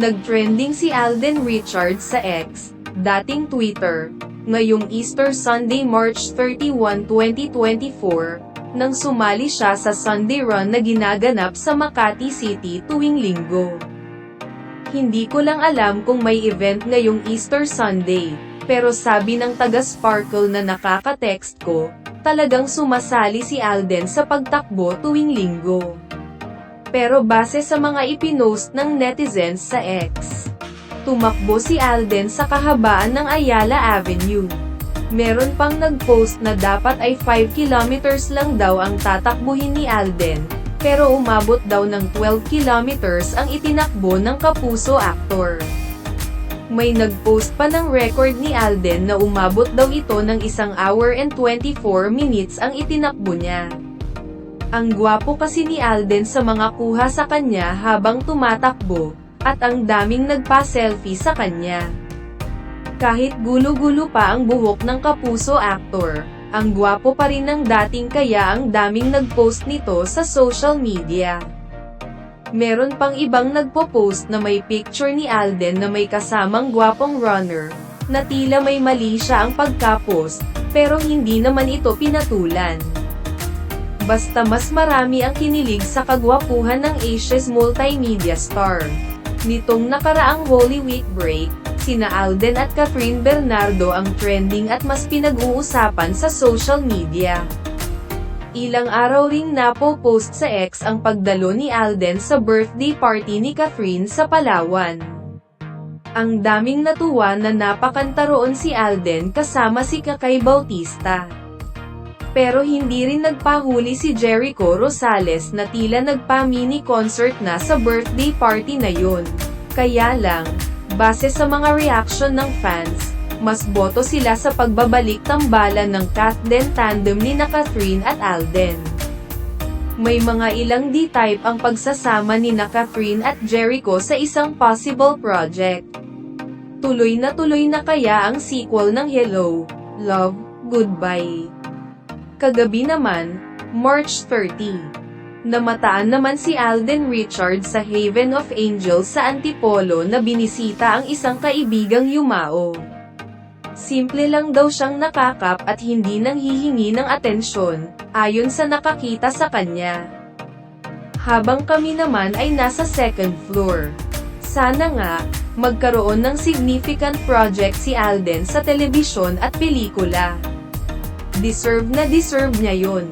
Nag-trending si Alden Richards sa X, dating Twitter, ngayong Easter Sunday March 31, 2024, nang sumali siya sa Sunday Run na ginaganap sa Makati City tuwing Linggo. Hindi ko lang alam kung may event ngayong Easter Sunday, pero sabi ng taga-Sparkle na nakaka-text ko, talagang sumasali si Alden sa pagtakbo tuwing Linggo. Pero base sa mga ipinost ng netizens sa X, tumakbo si Alden sa kahabaan ng Ayala Avenue. Meron pang nag-post na dapat ay 5 kilometers lang daw ang tatakbuhin ni Alden, pero umabot daw ng 12 kilometers ang itinakbo ng kapuso actor. May nag-post pa ng record ni Alden na umabot daw ito ng 1 hour and 24 minutes ang itinakbo niya. Ang gwapo kasi ni Alden sa mga kuha sa kanya habang tumatakbo, at ang daming nagpa-selfie sa kanya. Kahit gulo-gulo pa ang buhok ng kapuso actor, ang gwapo pa rin ng dating kaya ang daming nag-post nito sa social media. Meron pang ibang nagpo-post na may picture ni Alden na may kasamang gwapong runner, na tila may mali siya ang pagka-post, pero hindi naman ito pinatulan. Basta mas marami ang kinilig sa kagwapuhan ng Asia's multimedia star. Nitong nakaraang Holy Week break, sina Alden at Catherine Bernardo ang trending at mas pinag-uusapan sa social media. Ilang araw ring napo-post sa X ang pagdalo ni Alden sa birthday party ni Catherine sa Palawan. Ang daming natuwa na napakanta roon si Alden kasama si Kakay Bautista. Pero hindi rin nagpahuli si Jericho Rosales na tila nagpa-mini concert na sa birthday party na yun. Kaya lang, base sa mga reaction ng fans, mas boto sila sa pagbabalik tambalan ng Katden tandem ni na Catherine at Alden. May mga ilang D-type ang pagsasama ni na Catherine at Jericho sa isang possible project. Tuloy na kaya ang sequel ng Hello, Love, Goodbye. Kagabi naman, March 30, namataan naman si Alden Richards sa Haven of Angels sa Antipolo na binisita ang isang kaibigang yumao. Simple lang daw siyang nakakap at hindi nanghihingi ng atensyon, ayon sa nakakita sa kanya. Habang kami naman ay nasa second floor. Sana nga, magkaroon ng significant project si Alden sa telebisyon at pelikula. Deserve na deserve niya yun.